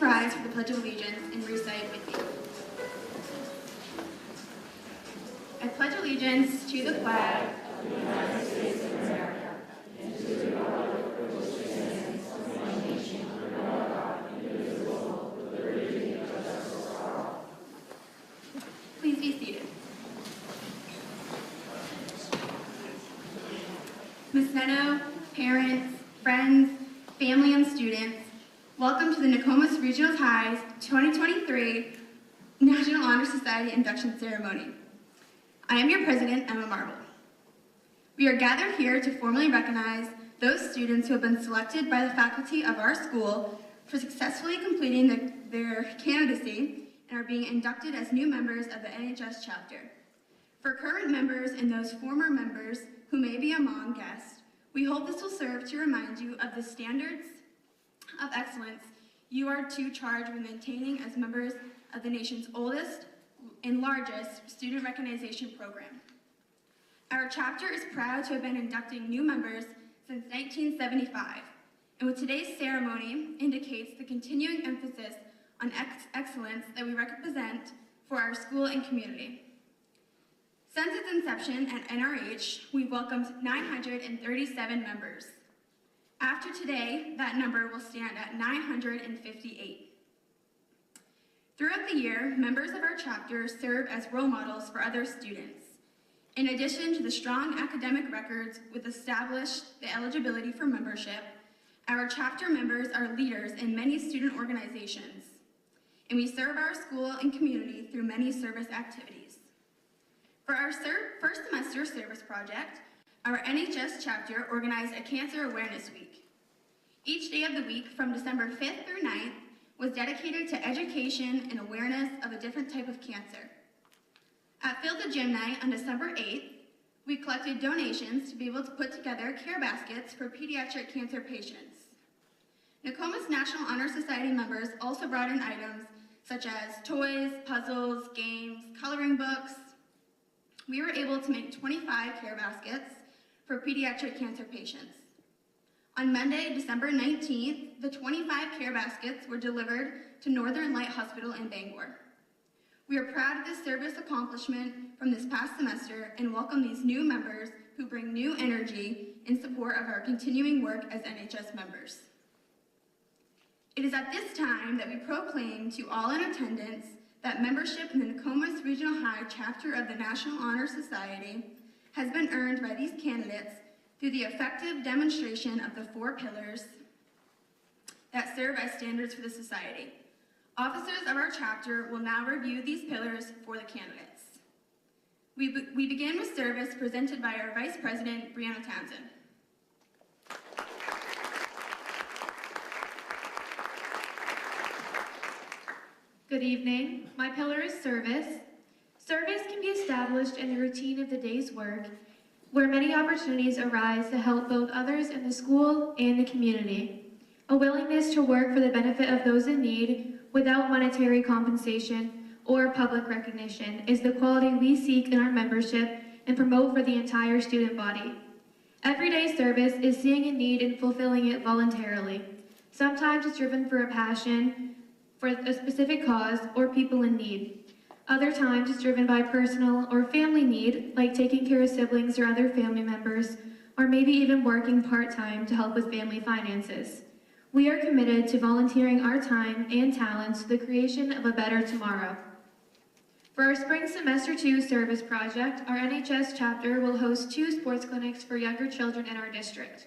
rise for the Pledge of Allegiance and recite with me. I pledge allegiance to the flag of the United States of America and to the republic for which it stands, one nation under God, indivisible, with liberty and justice for all. Please be seated. Ms. Neto, parents, friends, family, and students, welcome to the Nokomis Regional High's 2023 National Honor Society Induction Ceremony. I am your president, Emma Marble. We are gathered here to formally recognize those students who have been selected by the faculty of our school for successfully completing their candidacy and are being inducted as new members of the NHS chapter. For current members and those former members who may be among guests, we hope this will serve to remind you of the standards of excellence you are to charge with maintaining as members of the nation's oldest and largest student recognition program. Our chapter is proud to have been inducting new members since 1975, and with today's ceremony indicates the continuing emphasis on excellence that we represent for our school and community. Since its inception at NRH, we've welcomed 937 members. After today, that number will stand at 958. Throughout the year, members of our chapter serve as role models for other students. In addition to the strong academic records which established the eligibility for membership, our chapter members are leaders in many student organizations, and we serve our school and community through many service activities. For our first semester service project, our NHS chapter organized a Cancer Awareness Week. Each day of the week from December 5th through 9th was dedicated to education and awareness of a different type of cancer. At Field the Gym Night on December 8th, we collected donations to be able to put together care baskets for pediatric cancer patients. Nokomis National Honor Society members also brought in items such as toys, puzzles, games, coloring books. We were able to make 25 care baskets for pediatric cancer patients. On Monday, December 19th, the 25 care baskets were delivered to Northern Light Hospital in Bangor. We are proud of this service accomplishment from this past semester and welcome these new members who bring new energy in support of our continuing work as NHS members. It is at this time that we proclaim to all in attendance that membership in the Nokomis Regional High chapter of the National Honor Society has been earned by these candidates through the effective demonstration of the 4 pillars that serve as standards for the society. Officers of our chapter will now review these pillars for the candidates. We begin with service presented by our Vice President, Brianna Townsend. Good evening. My pillar is service. Service can be established in the routine of the day's work, where many opportunities arise to help both others in the school and the community. A willingness to work for the benefit of those in need without monetary compensation or public recognition is the quality we seek in our membership and promote for the entire student body. Everyday service is seeing a need and fulfilling it voluntarily. Sometimes it's driven for a passion, for a specific cause, or people in need. Other times it's driven by personal or family need, like taking care of siblings or other family members, or maybe even working part-time to help with family finances. We are committed to volunteering our time and talents to the creation of a better tomorrow. For our Spring Semester 2 service project, our NHS chapter will host 2 sports clinics for younger children in our district.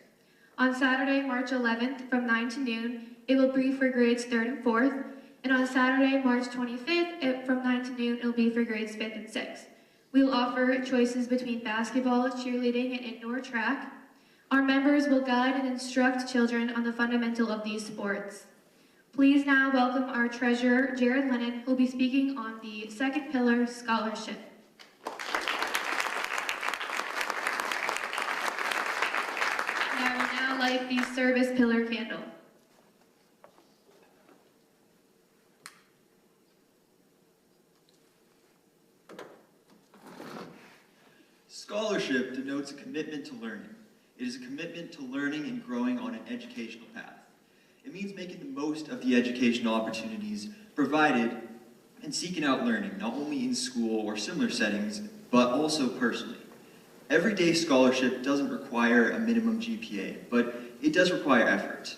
On Saturday, March 11th, from 9 to noon, it will be for grades 3rd and 4th, and on Saturday, March 25th, from 9 to noon, it will be for grades 5th and 6th. We will offer choices between basketball, cheerleading, and indoor track. Our members will guide and instruct children on the fundamental of these sports. Please now welcome our treasurer, Jared Lennon, who will be speaking on the second pillar, scholarship. And I would now light the service pillar candle. Scholarship denotes a commitment to learning. It is a commitment to learning and growing on an educational path. It means making the most of the educational opportunities provided and seeking out learning, not only in school or similar settings, but also personally. Everyday scholarship doesn't require a minimum GPA, but it does require effort.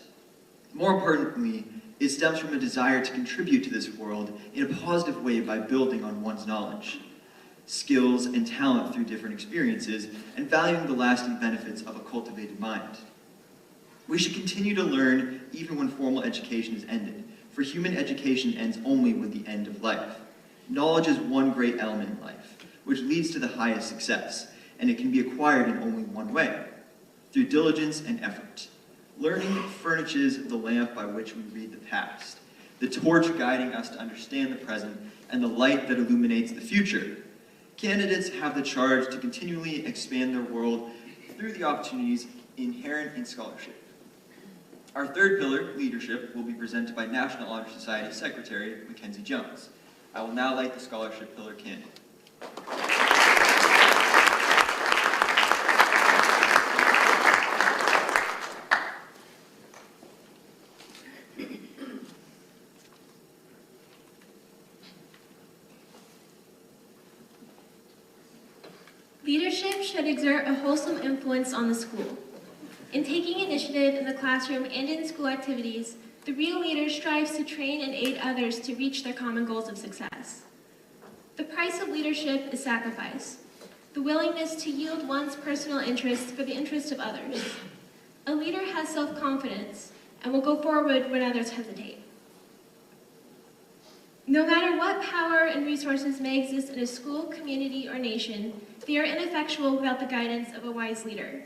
More importantly, it stems from a desire to contribute to this world in a positive way by building on one's knowledge, skills, and talent through different experiences, and valuing the lasting benefits of a cultivated mind. We should continue to learn even when formal education is ended, for human education ends only with the end of life. Knowledge is one great element in life, which leads to the highest success, and it can be acquired in only one way, through diligence and effort. Learning furnishes the lamp by which we read the past, the torch guiding us to understand the present, and the light that illuminates the future. Candidates have the charge to continually expand their world through the opportunities inherent in scholarship. Our third pillar, leadership, will be presented by National Honor Society Secretary Mackenzie Jones. I will now light the scholarship pillar candle. Leadership should exert a wholesome influence on the school. In taking initiative in the classroom and in school activities, the real leader strives to train and aid others to reach their common goals of success. The price of leadership is sacrifice, the willingness to yield one's personal interests for the interest of others. A leader has self-confidence and will go forward when others hesitate. No matter what power and resources may exist in a school, community, or nation, they are ineffectual without the guidance of a wise leader.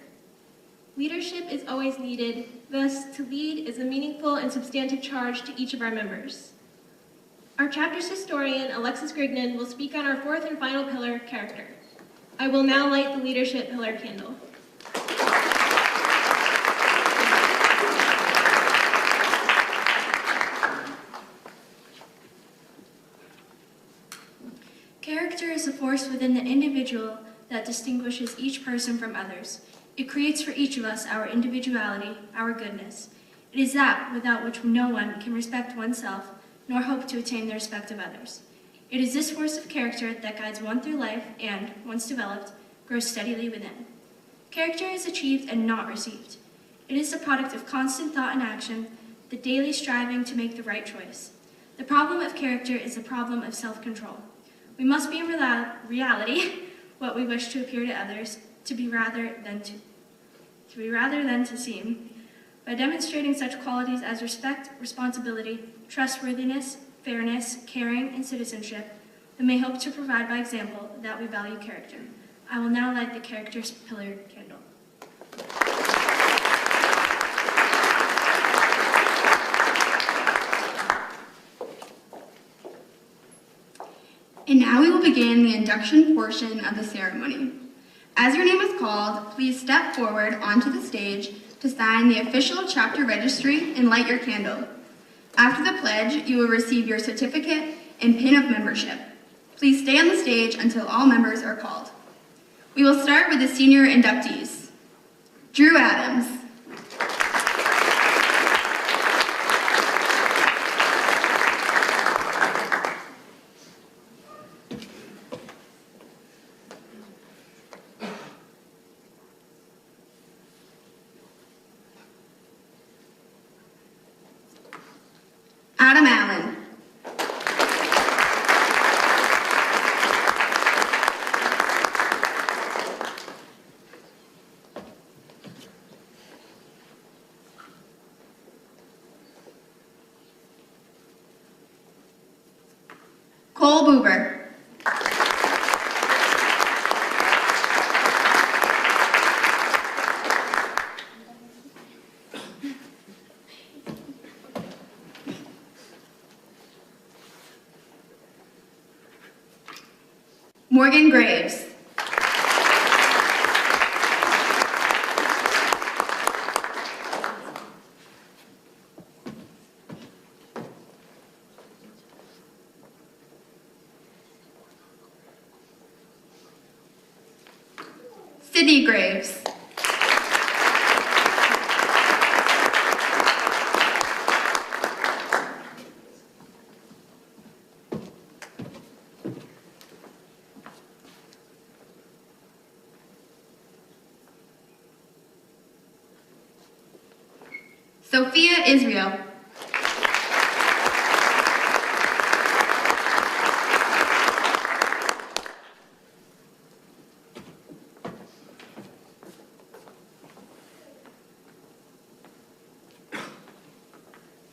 Leadership is always needed, thus to lead is a meaningful and substantive charge to each of our members. Our chapter's historian, Alexis Grignan, will speak on our fourth and final pillar, character. I will now light the leadership pillar candle. Character is a force within the individual that distinguishes each person from others. It creates for each of us our individuality, our goodness. It is that without which no one can respect oneself, nor hope to attain the respect of others. It is this force of character that guides one through life and, once developed, grows steadily within. Character is achieved and not received. It is the product of constant thought and action, the daily striving to make the right choice. The problem of character is the problem of self-control. We must be in reality what we wish to appear to others, to be rather than to seem. By demonstrating such qualities as respect, responsibility, trustworthiness, fairness, caring, and citizenship, we may hope to provide by example that we value character. I will now light the character's pillar candle. And now we will begin the induction portion of the ceremony. As your name is called, please step forward onto the stage to sign the official chapter registry and light your candle. After the pledge, you will receive your certificate and pin of membership. Please stay on the stage until all members are called. We will start with the senior inductees. Drew Adams. Adam Allen. Cole Buber. Morgan Graves. Sydney Graves. Sophia Israel.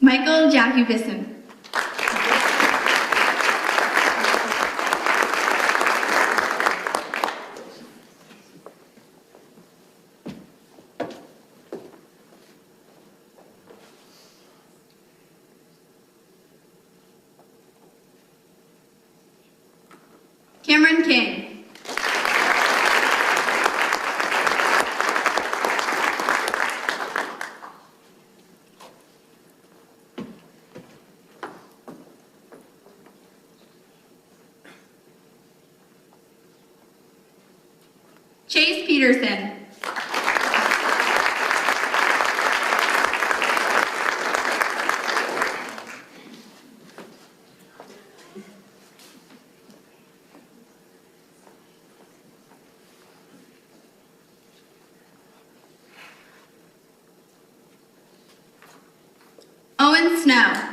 Michael Jacubison. Cameron King. Chase Peterson. Owen Snow.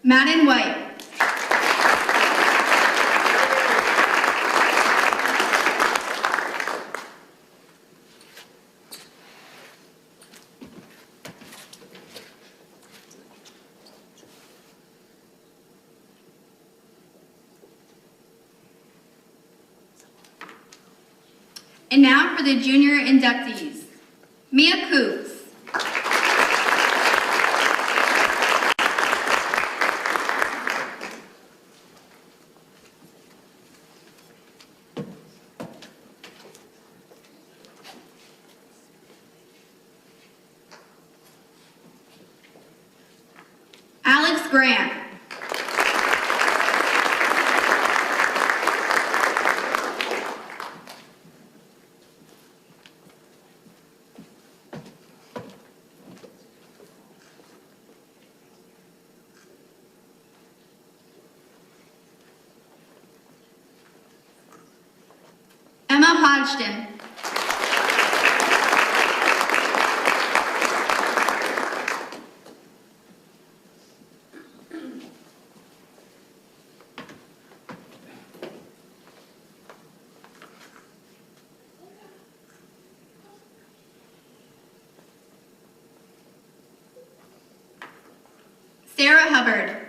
Madden White. And now for the junior inductees. Mia Coops. Alex Grant. Emma Hodgson. Sarah Hubbard.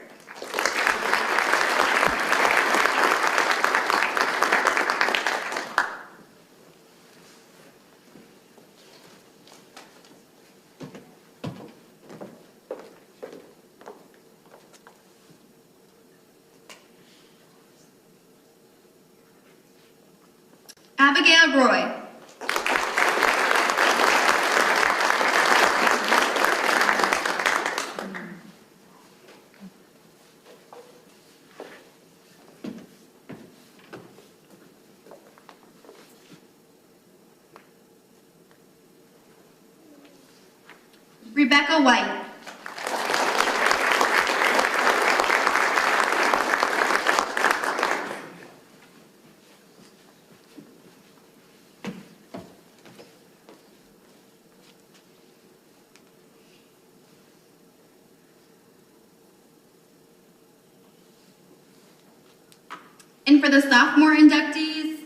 Abigail Roy. Rebecca White. And for the sophomore inductees,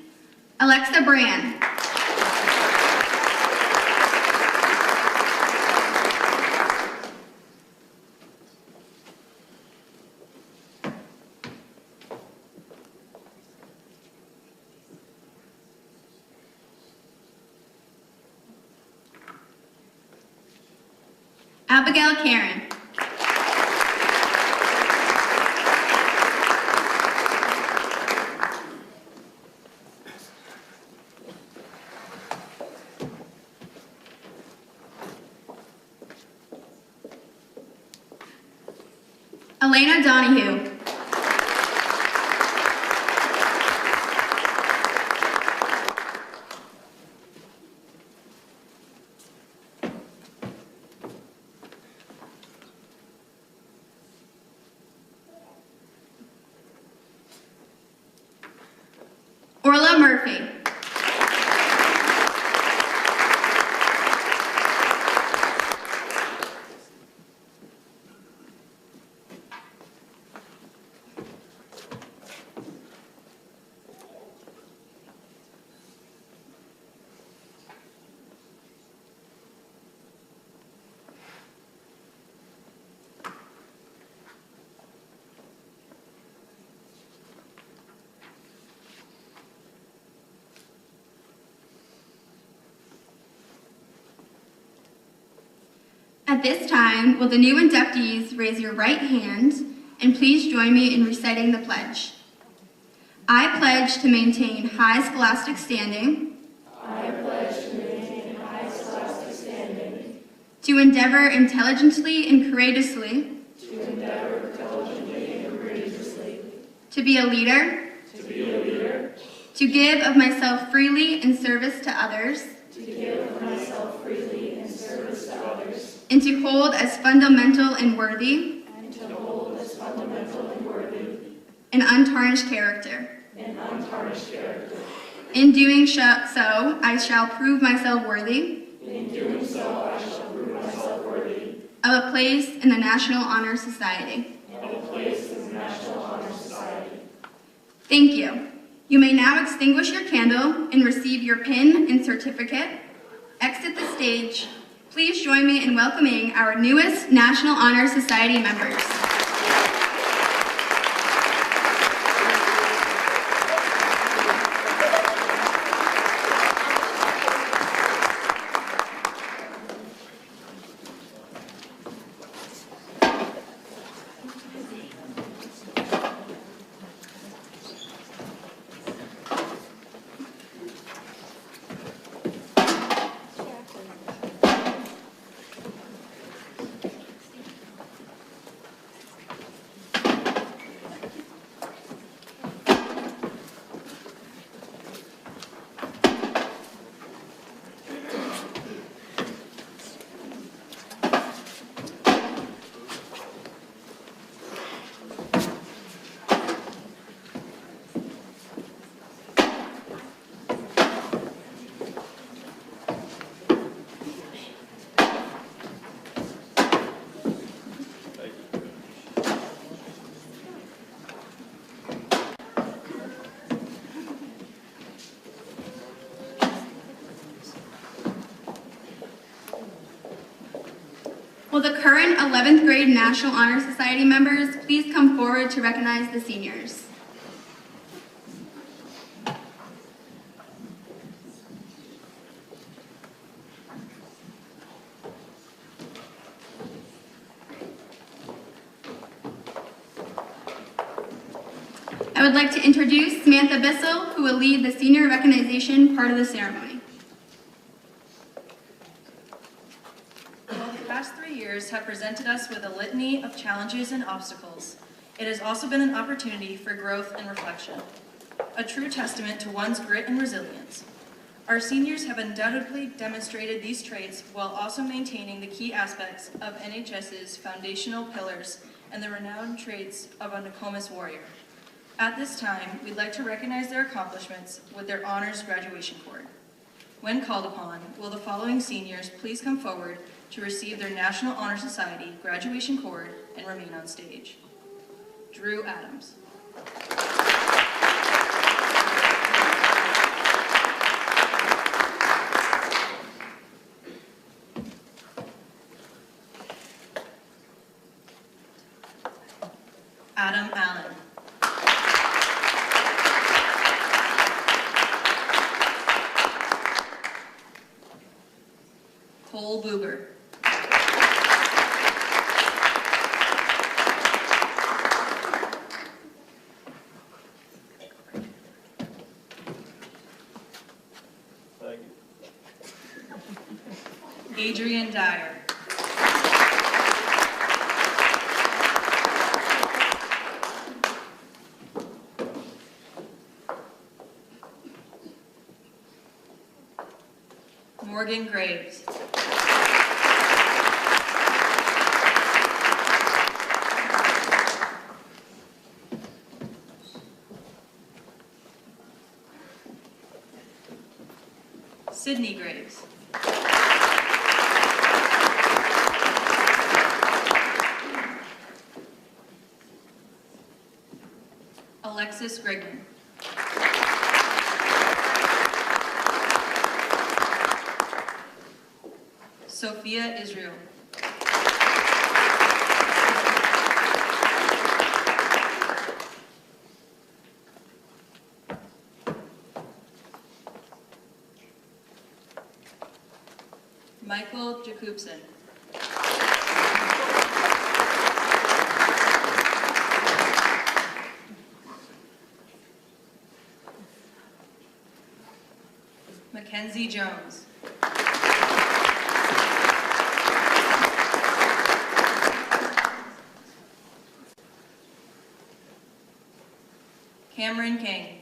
Alexa Brand. Abigail Karen. Elena Donahue. Murphy. At this time, will the new inductees raise your right hand and please join me in reciting the pledge. I pledge to maintain high scholastic standing. I pledge to maintain high scholastic standing. To endeavor intelligently and courageously. To endeavor intelligently and courageously. To be a leader. To be a leader. To give of myself freely in service to others. To give of myself freely in service to others. And to hold as fundamental and worthy. And to hold as fundamental and worthy. An untarnished character. An untarnished character. In doing so, I shall prove myself worthy. In doing so, I shall prove myself worthy. Of a place in the National Honor Society. Of a place in the National Honor Society. Thank you. You may now extinguish your candle and receive your pin and certificate. Exit the stage. Please join me in welcoming our newest National Honor Society members. Will the current 11th grade National Honor Society members please come forward to recognize the seniors? I would like to introduce Samantha Bissell, who will lead the senior recognition part of the ceremony. Well, the past 3 years have presented us with a litany of challenges and obstacles. It has also been an opportunity for growth and reflection, a true testament to one's grit and resilience. Our seniors have undoubtedly demonstrated these traits while also maintaining the key aspects of NHS's foundational pillars and the renowned traits of a Nokomis warrior. At this time, we'd like to recognize their accomplishments with their honors graduation cord. When called upon, will the following seniors please come forward to receive their National Honor Society graduation cord and remain on stage. Drew Adams. Adam Allen. Cole Buber. Adrian Dyer. Morgan Graves. Sydney Graves. Alexis Grigman. Sophia Israel. Michael Jacobson. Mackenzie Jones. Cameron King.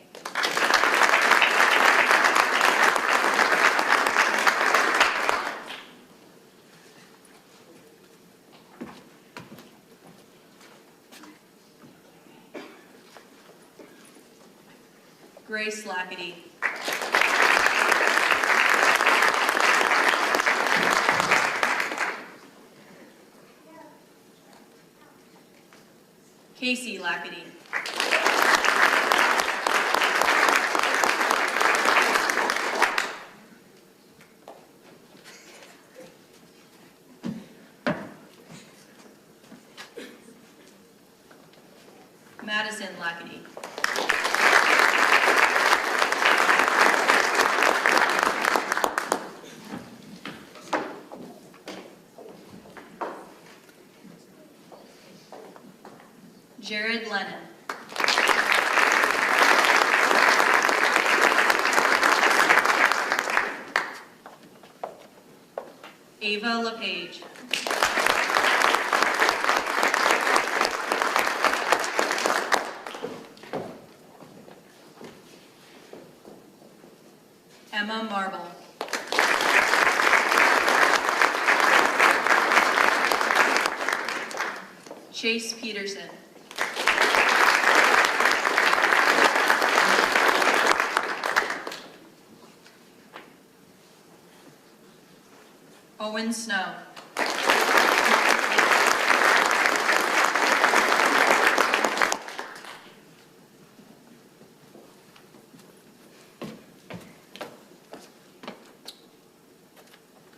Grace Lackady. Casey Lackady. Madison Lackady. Jared Lennon. Ava LePage. Emma Marble. Chase Peterson. Owen Snow.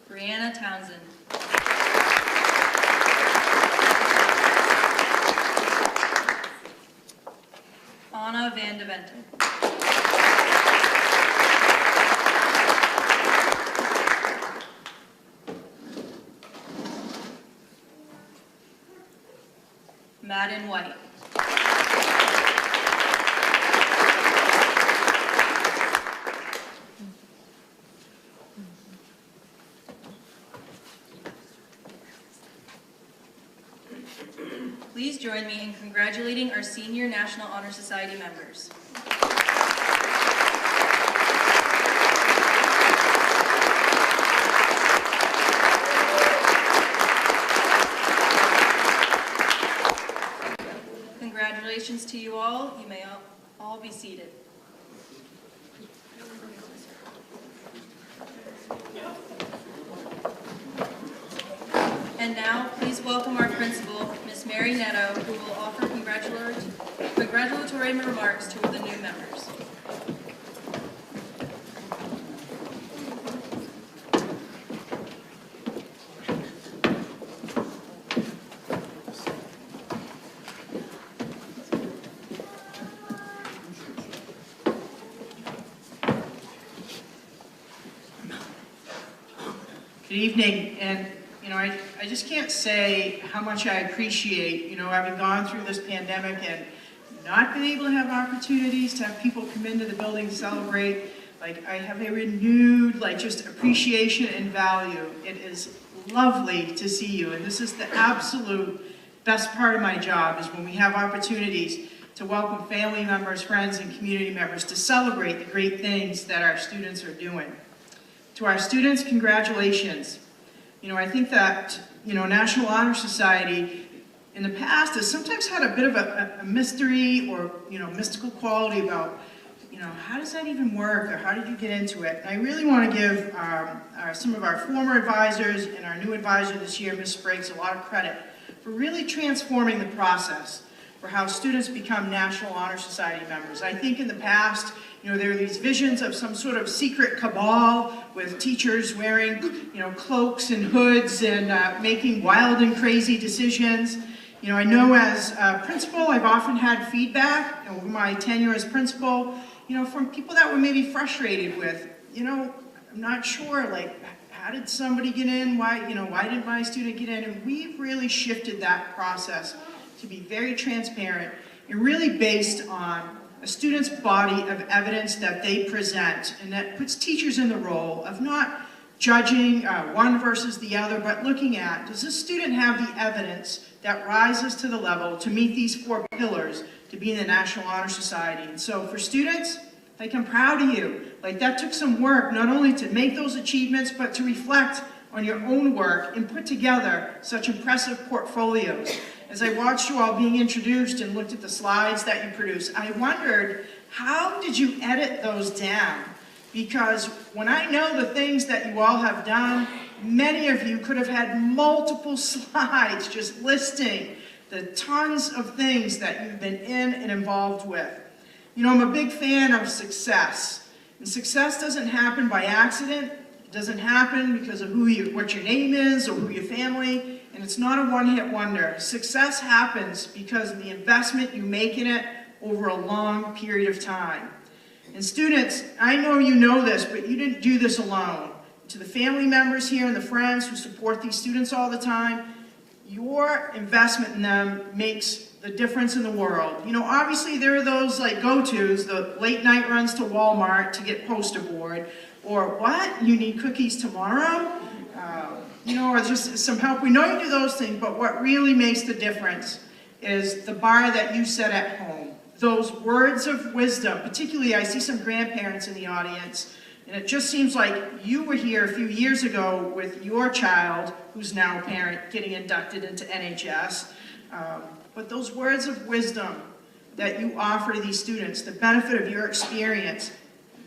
Brianna Townsend. Anna Van de Venten. Madden White. Please join me in congratulating our senior National Honor Society members. Congratulations to you all. You may all be seated. And now, please welcome our principal, Ms. Mary Netto, who will offer congratulatory remarks to the new members. Good evening, and I just can't say how much I appreciate, having gone through this pandemic and not been able to have opportunities to have people come into the building to celebrate. Like, I have a renewed, just appreciation and value. It is lovely to see you, and this is the absolute best part of my job, is when we have opportunities to welcome family members, friends, and community members to celebrate the great things that our students are doing. To our students, congratulations. I think that, National Honor Society in the past has sometimes had a bit of a mystery or, mystical quality about, how does that even work, or how did you get into it? And I really want to give some of our former advisors and our new advisor this year, Ms. Briggs, a lot of credit for really transforming the process for how students become National Honor Society members. I think in the past, there were these visions of some sort of secret cabal with teachers wearing, cloaks and hoods and making wild and crazy decisions. I know as a principal, I've often had feedback over my tenure as principal, from people that were maybe frustrated with, I'm not sure, like, how did somebody get in? Why didn't my student get in? And we've really shifted that process to be very transparent and really based on a student's body of evidence that they present, and that puts teachers in the role of not judging one versus the other, but looking at, does this student have the evidence that rises to the level to meet these 4 pillars to be in the National Honor Society? And so for students, like, I'm proud of you. Like, that took some work, not only to make those achievements, but to reflect on your own work and put together such impressive portfolios. As I watched you all being introduced and looked at the slides that you produced, I wondered, how did you edit those down? Because when I know the things that you all have done, many of you could have had multiple slides just listing the tons of things that you've been in and involved with. I'm a big fan of success. And success doesn't happen by accident. It doesn't happen because of what your name is or who your family. And it's not a one-hit wonder. Success happens because of the investment you make in it over a long period of time. And students, I know you know this, but you didn't do this alone. To the family members here and the friends who support these students all the time, your investment in them makes the difference in the world. Obviously there are those like go-tos, the late night runs to Walmart to get poster board, or what, you need cookies tomorrow? Or just some help. We know you do those things, but what really makes the difference is the bar that you set at home. Those words of wisdom, particularly I see some grandparents in the audience, and it just seems like you were here a few years ago with your child, who's now a parent, getting inducted into NHS. But those words of wisdom that you offer to these students, the benefit of your experience,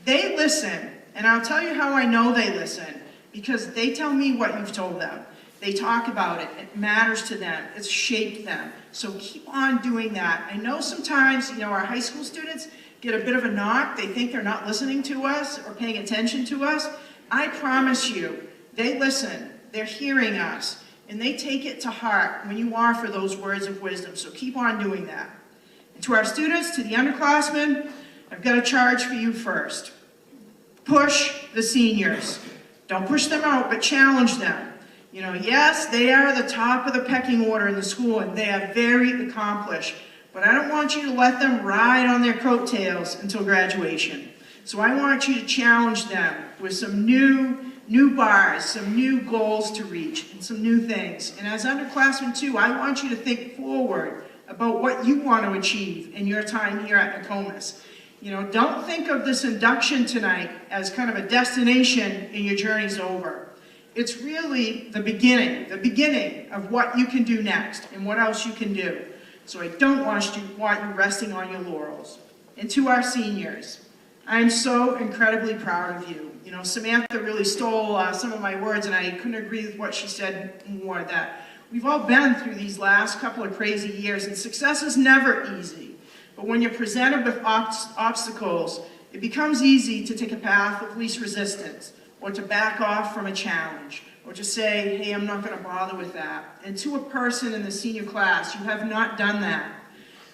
they listen. And I'll tell you how I know they listen. Because they tell me what you've told them. They talk about it. It matters to them. It's shaped them. So keep on doing that. I know sometimes, our high school students get a bit of a knock. They think they're not listening to us or paying attention to us. I promise you, they listen. They're hearing us. And they take it to heart when you offer those words of wisdom. So keep on doing that. And to our students, to the underclassmen, I've got a charge for you first. Push the seniors. Don't push them out, but challenge them. Yes, they are the top of the pecking order in the school, and they are very accomplished. But I don't want you to let them ride on their coattails until graduation. So I want you to challenge them with some new bars, some new goals to reach, and some new things. And as underclassmen too, I want you to think forward about what you want to achieve in your time here at Nokomis. Don't think of this induction tonight as kind of a destination and your journey's over. It's really the beginning of what you can do next and what else you can do. So I don't want you resting on your laurels. And to our seniors, I'm so incredibly proud of you. Samantha really stole some of my words, and I couldn't agree with what she said more, that we've all been through these last couple of crazy years, and success is never easy. But when you're presented with obstacles, it becomes easy to take a path of least resistance, or to back off from a challenge, or to say, hey, I'm not going to bother with that. And to a person in the senior class, you have not done that.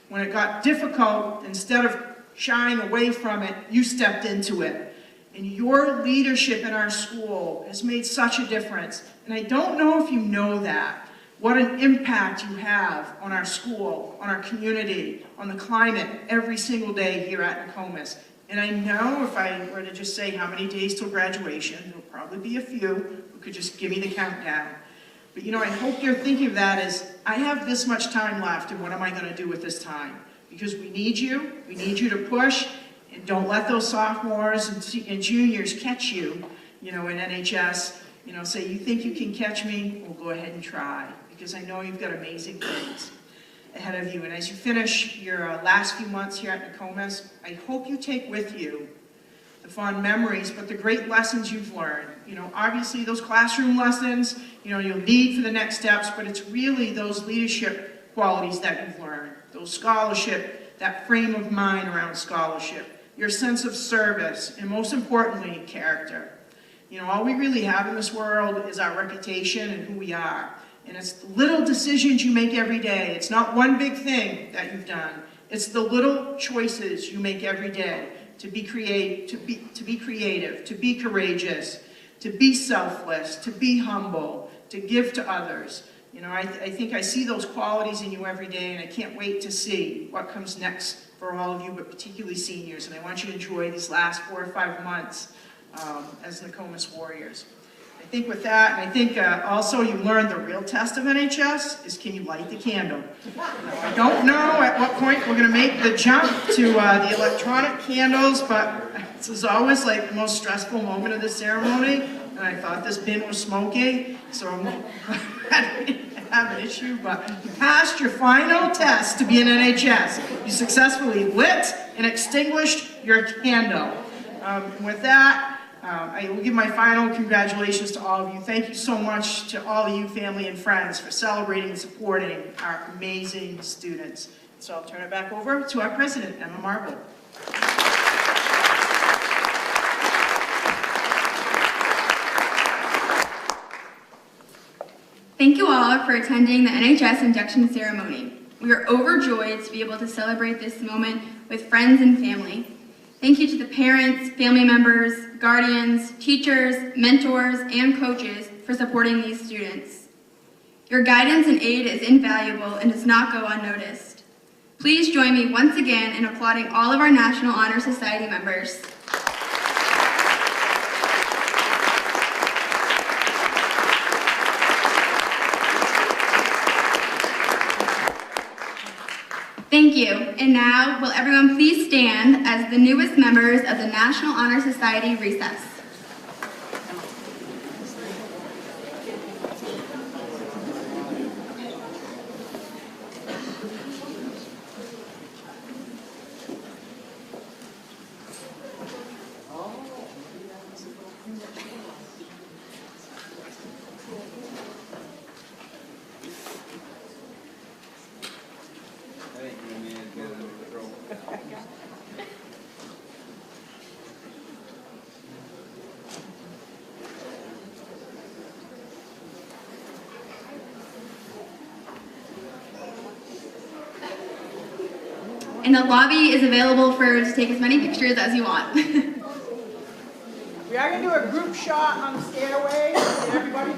When it got difficult, instead of shying away from it, you stepped into it. And your leadership in our school has made such a difference. And I don't know if you know that. What an impact you have on our school, on our community, on the climate every single day here at Nokomis. And I know if I were to just say how many days till graduation, there'll probably be a few who could just give me the countdown. But I hope you're thinking of that as, I have this much time left, and what am I going to do with this time? Because we need you to push, and don't let those sophomores and juniors catch you, in NHS, say, you think you can catch me? Well, go ahead and try. Because I know you've got amazing things. ahead of you. And as you finish your last few months here at Nokomis, I hope you take with you the fond memories, but the great lessons you've learned. You know, obviously those classroom lessons, you know, you'll need for the next steps, but it's really those leadership qualities that you've learned, those scholarship, that frame of mind around scholarship, your sense of service, and most importantly, character. You know, all we really have in this world is our reputation and who we are. And it's the little decisions you make every day. It's not one big thing that you've done. It's the little choices you make every day to be creative, to be courageous, to be selfless, to be humble, to give to others. You know, I think I see those qualities in you every day, and I can't wait to see what comes next for all of you, but particularly seniors. And I want you to enjoy these last 4 or 5 months as Nokomis Warriors. I think with that, and I think also you learned the real test of NHS is, can you light the candle? I don't know at what point we're going to make the jump to the electronic candles, but this is always like the most stressful moment of the ceremony, and I thought this bin was smoky, so I didn't have an issue, but you passed your final test to be an NHS. You successfully lit and extinguished your candle. With that, I will give my final congratulations to all of you. Thank you so much to all of you, family and friends, for celebrating and supporting our amazing students. So I'll turn it back over to our president, Emma Marble. Thank you all for attending the NHS induction ceremony. We are overjoyed to be able to celebrate this moment with friends and family. Thank you to the parents, family members, guardians, teachers, mentors, and coaches for supporting these students. Your guidance and aid is invaluable and does not go unnoticed. Please join me once again in applauding all of our National Honor Society members. Thank you. And now, will everyone please stand as the newest members of the National Honor Society recess. And the lobby is available to take as many pictures as you want. We are going to do a group shot on the stairway. Everybody